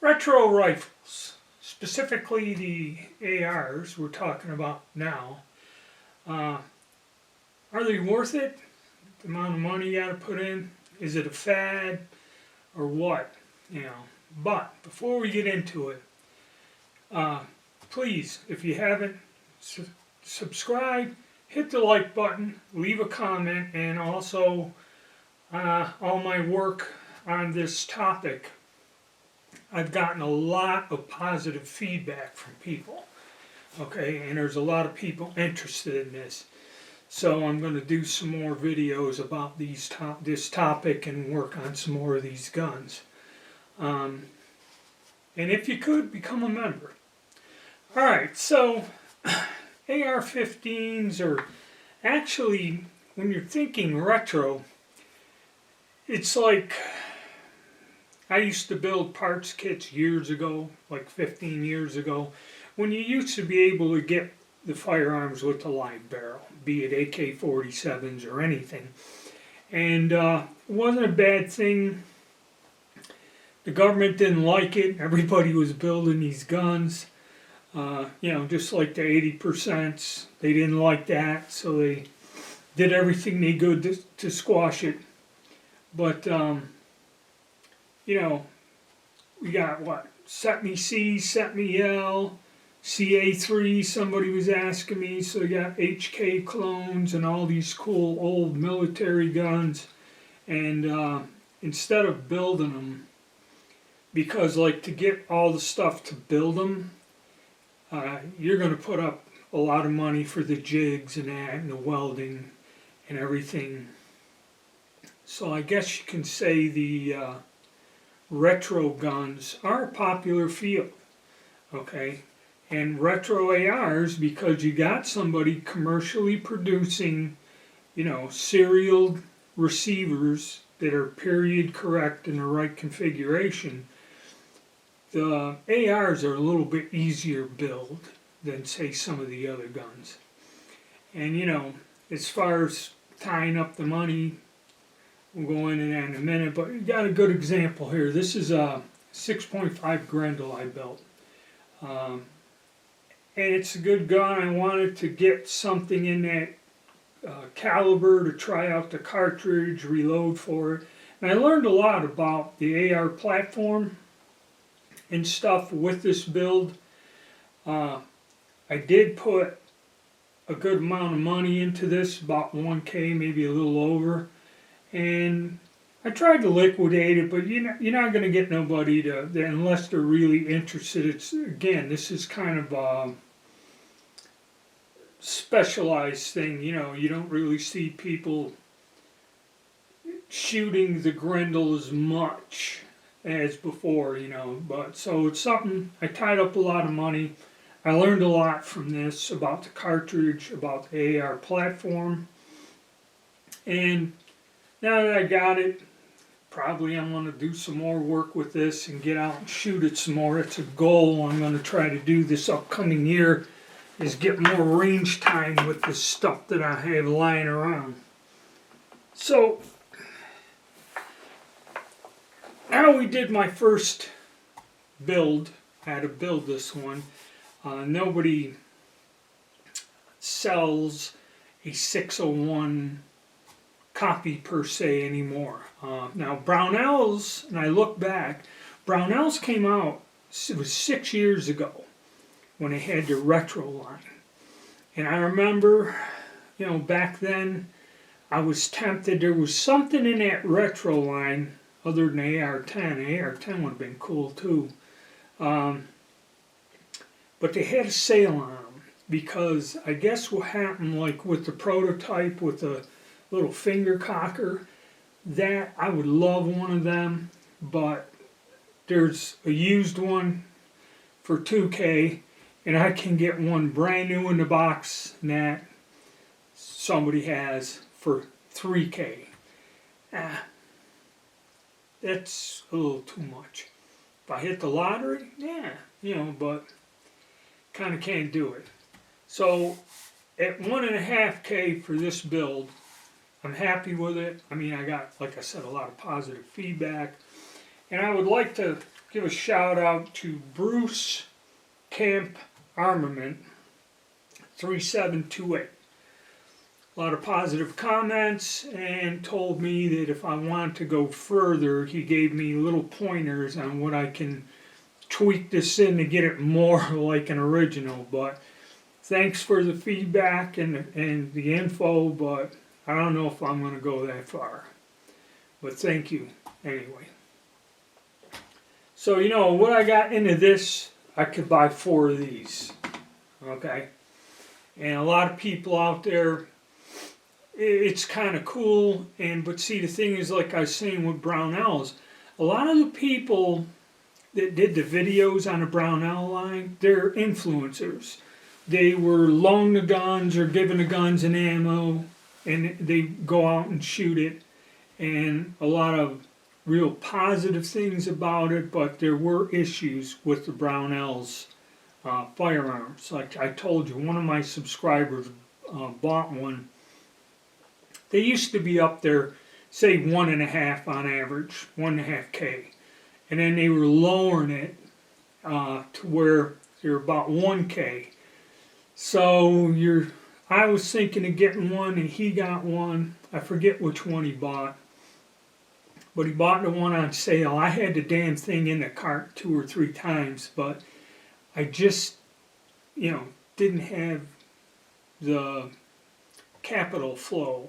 Retro rifles, specifically the ARs we're talking about now, are they worth it? The amount of money you got to put in? Is it a fad or what? But before we get into it, please, if you haven't, subscribe, hit the like button, leave a comment, and also all my work on this topic. I've gotten a lot of positive feedback from people, okay, and there's a lot of people interested in this. So I'm going to do some more videos about this topic and work on some more of these guns. And if you could, become a member. Alright, so AR-15s are actually, when you're thinking retro, it's like, I used to build parts kits years ago, like 15 years ago, when you used to be able to get the firearms with the live barrel, be it AK-47s or anything. And it wasn't a bad thing. The government didn't like it. Everybody was building these guns. Just like the 80%, they didn't like that, so they did everything they could to squash it. But, we got what? SETME-C, SETME-L, CA3, somebody was asking me, so you got HK clones and all these cool old military guns. And instead of building them, because like to get all the stuff to build them, you're going to put up a lot of money for the jigs and that and the welding and everything. So I guess you can say the retro guns are a popular field, okay? And retro ARs, because you got somebody commercially producing, serial receivers that are period correct in the right configuration, the ARs are a little bit easier build than, say, some of the other guns. And, as far as tying up the money, we'll go into that in a minute, but you got a good example here. This is a 6.5 Grendel I built. And it's a good gun. I wanted to get something in that caliber to try out the cartridge, reload for it. And I learned a lot about the AR platform and stuff with this build. I did put a good amount of money into this, about 1K, maybe a little over. And I tried to liquidate it, but you're not going to get nobody to, unless they're really interested. It's, again, this is kind of a specialized thing. You don't really see people shooting the Grendel as much as before, but so it's something. I tied up a lot of money. I learned a lot from this about the cartridge, about the AR platform, and now that I got it, probably I'm going to do some more work with this and get out and shoot it some more. It's a goal I'm going to try to do this upcoming year, is get more range time with the stuff that I have lying around. So, now we did my first build. I had to build this one. Nobody sells a 601 copy per se anymore. Now Brownells, and I look back, Brownells came out, it was 6 years ago when they had the retro line. And I remember, back then I was tempted. There was something in that retro line other than the AR-10. The AR-10 would have been cool too. But they had a sale on them because I guess what happened, like with the prototype with the little finger cocker, that I would love one of them, but there's a used one for 2K, and I can get one brand new in the box that somebody has for 3K. That's a little too much. If I hit the lottery, yeah, but kind of can't do it. So at 1.5K for this build, I'm happy with it. I mean, I got, like I said, a lot of positive feedback. And I would like to give a shout out to Bruce Camp Armament 3728. A lot of positive comments, and told me that if I want to go further, he gave me little pointers on what I can tweak this in to get it more like an original. But thanks for the feedback and the info, but I don't know if I'm going to go that far. But thank you anyway. So, what I got into this, I could buy 4 of these. Okay? And a lot of people out there, it's kind of cool, but see, the thing is, like I was saying with Brownells, a lot of the people that did the videos on the Brownell line, they're influencers. They were loaned the guns or given the guns and ammo, and they go out and shoot it, and a lot of real positive things about it, but there were issues with the Brownells firearms. Like I told you, one of my subscribers bought one. They used to be up there, say 1.5 on average, 1.5K. And then they were lowering it to where they're about 1K. So I was thinking of getting one, and he got one. I forget which one he bought. But he bought the one on sale. I had the damn thing in the cart 2 or 3 times, but I just, didn't have the capital flow.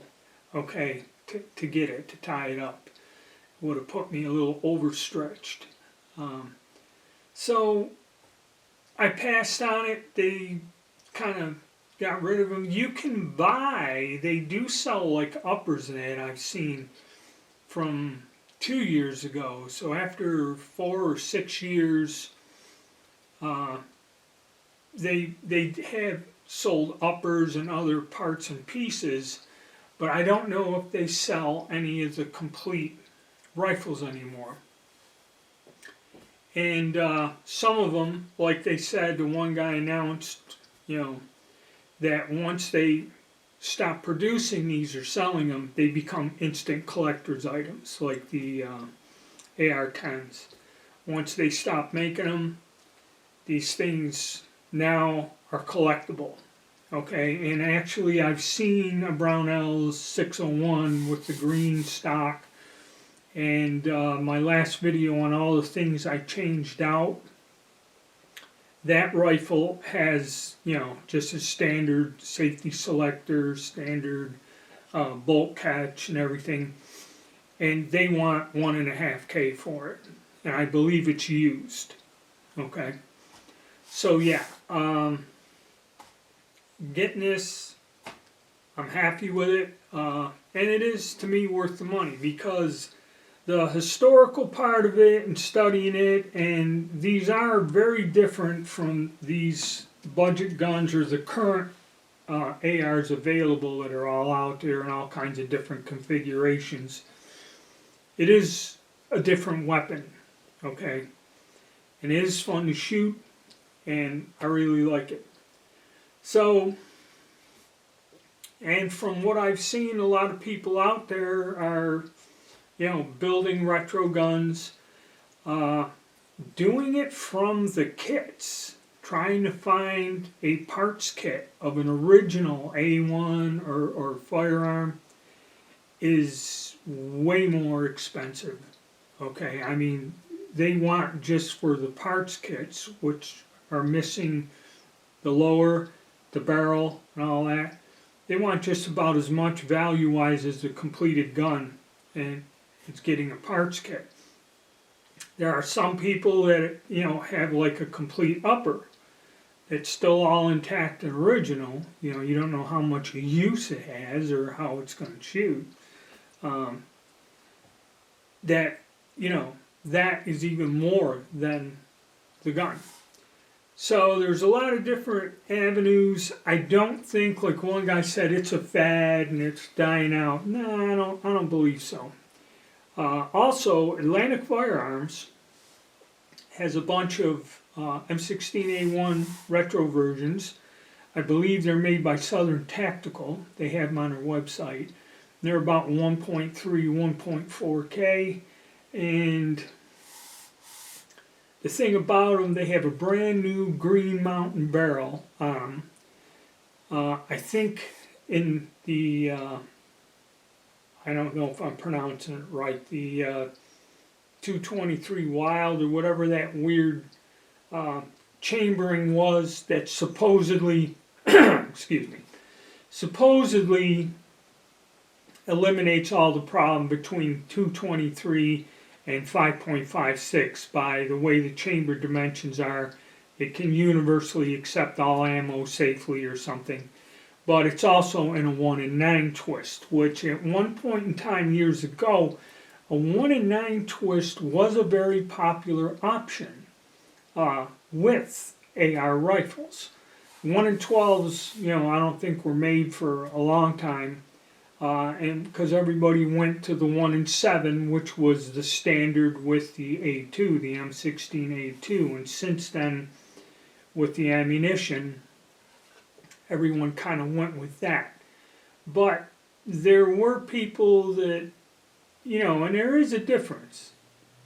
Okay, to get it, to tie it up. It would have put me a little overstretched. So I passed on it. They kind of got rid of them. You can buy, they do sell like uppers that I've seen from 2 years ago. So after 4 or 6 years, they have sold uppers and other parts and pieces. But I don't know if they sell any of the complete rifles anymore. And some of them, like they said, the one guy announced, that once they stop producing these or selling them, they become instant collector's items, like the AR-10s. Once they stop making them, these things now are collectible. Okay, and actually I've seen a Brownells 601 with the green stock, and my last video on all the things I changed out, that rifle has, just a standard safety selector, standard bolt catch and everything, and they want 1.5K for it, and I believe it's used. Okay, so yeah, getting this, I'm happy with it, and it is to me worth the money, because the historical part of it and studying it, and these are very different from these budget guns or the current ARs available that are all out there in all kinds of different configurations. It is a different weapon, okay, and it is fun to shoot, and I really like it. So, and from what I've seen, a lot of people out there are, building retro guns, doing it from the kits, trying to find a parts kit of an original A1 or firearm is way more expensive. Okay, I mean, they want just for the parts kits, which are missing the lower, the barrel, and all that. They want just about as much value-wise as the completed gun, and it's getting a parts kit. There are some people that, have like a complete upper. It's still all intact and original. You don't know how much use it has or how it's going to shoot. That is even more than the gun. So there's a lot of different avenues. I don't think, like one guy said, it's a fad and it's dying out. No, I don't believe so. Also, Atlantic Firearms has a bunch of M16A1 retro versions. I believe they're made by Southern Tactical. They have them on their website. They're about 1.3, 1.4K, and the thing about them, they have a brand new Green Mountain barrel on them. I think in the, I don't know if I'm pronouncing it right, the 223 Wild or whatever that weird chambering was that supposedly, excuse me, supposedly eliminates all the problem between 223 and 5.56 by the way the chamber dimensions are. It can universally accept all ammo safely or something. But it's also in a 1 in 9 twist, which at one point in time years ago, a 1 in 9 twist was a very popular option with AR rifles. 1 in 12s, I don't think were made for a long time, and because everybody went to the 1 in 7, which was the standard with the A2, the M16A2, and since then, with the ammunition, everyone kind of went with that. But there were people that, and there is a difference.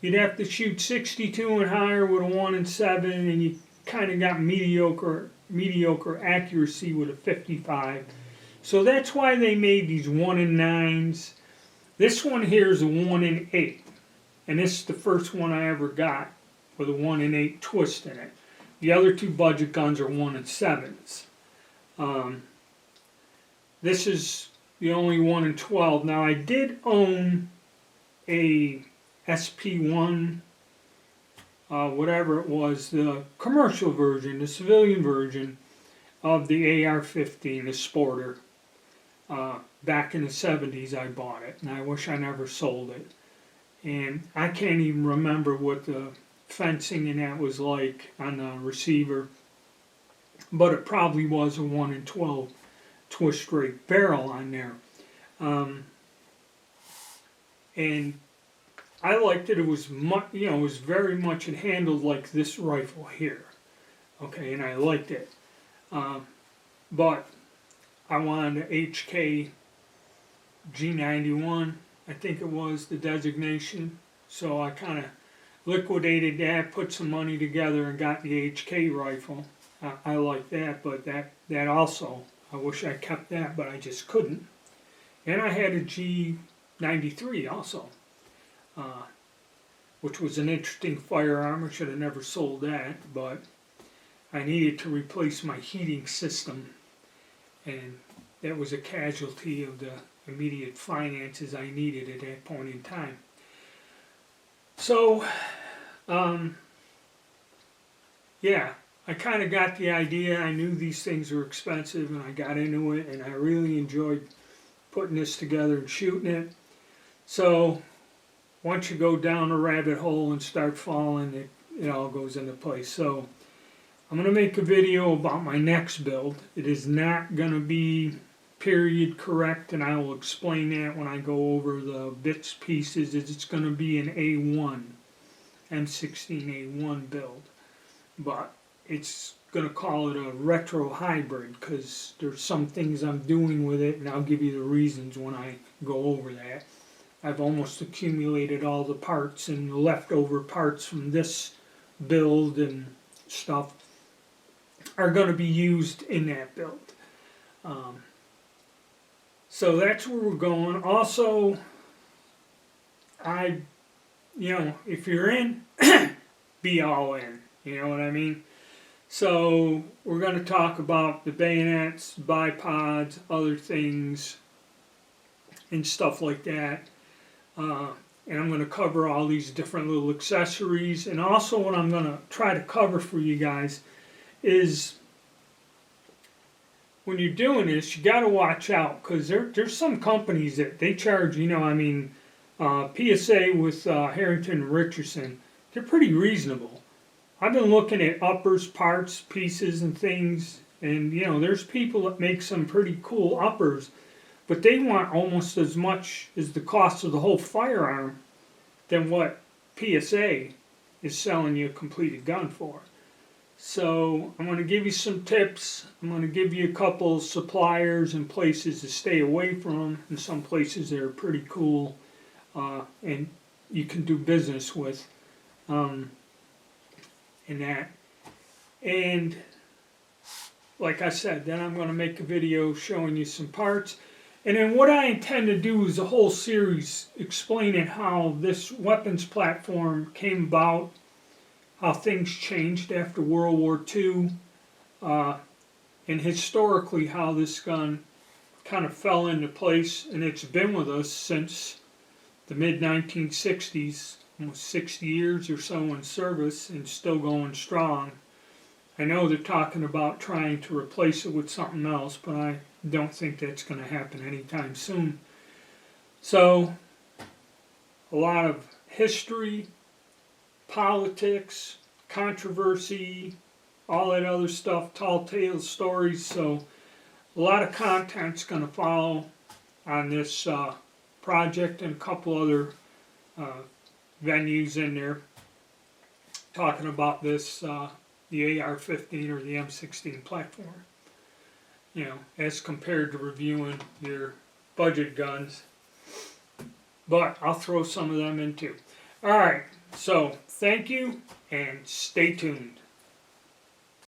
You'd have to shoot 62 and higher with a 1 in 7, and you kind of got mediocre accuracy with a 55. So that's why they made these 1 in 9s. This one here is a 1 in 8, and this is the first one I ever got with a 1 in 8 twist in it. The other two budget guns are 1 in 7s. This is the only 1 in 12. Now I did own a SP1, whatever it was, the commercial version, the civilian version of the AR-15, the Sporter. Back in the 70s I bought it, and I wish I never sold it. And I can't even remember what the fencing in that was like on the receiver, but it probably was a 1 in 12 twist rate barrel on there. And I liked it. It was it was very much, it handled like this rifle here. Okay, and I liked it. But I wanted an HK G91, I think it was the designation. So I kind of liquidated that, put some money together, and got the HK rifle. I like that, but that also, I wish I kept that, but I just couldn't. And I had a G93 also, which was an interesting firearm. I should have never sold that, but I needed to replace my heating system, and that was a casualty of the immediate finances I needed at that point in time. So, yeah, I kind of got the idea. I knew these things were expensive, and I got into it, and I really enjoyed putting this together and shooting it. So once you go down a rabbit hole and start falling, it all goes into place. So I'm going to make a video about my next build. It is not going to be period correct, and I will explain that when I go over the bits pieces. It's going to be an A1, M16A1 build, but it's going to call it a retro hybrid because there's some things I'm doing with it, and I'll give you the reasons when I go over that. I've almost accumulated all the parts, and the leftover parts from this build and stuff are going to be used in that build. So that's where we're going. Also, if you're in, be all in. You know what I mean? So we're going to talk about the bayonets, bipods, other things, and stuff like that. And I'm going to cover all these different little accessories. And also what I'm going to try to cover for you guys is when you're doing this, you got to watch out, because there's some companies that they charge, PSA with Harrington Richardson, they're pretty reasonable. I've been looking at uppers, parts, pieces, and things, and there's people that make some pretty cool uppers, but they want almost as much as the cost of the whole firearm than what PSA is selling you a completed gun for. So I'm going to give you some tips. I'm going to give you a couple suppliers and places to stay away from, and some places that are pretty cool and you can do business with. and that. And like I said, then I'm going to make a video showing you some parts. And then what I intend to do is a whole series explaining how this weapons platform came about, how things changed after World War II, and historically how this gun kind of fell into place. And it's been with us since the mid-1960s, almost 60 years or so in service, and still going strong. I know they're talking about trying to replace it with something else, but I don't think that's going to happen anytime soon. So, a lot of history, politics, controversy, all that other stuff, tall tales, stories. So, a lot of content's going to follow on this project, and a couple other venues in there talking about this, the AR-15 or the M16 platform. You know, as compared to reviewing your budget guns. But I'll throw some of them in too. Alright, so thank you and stay tuned.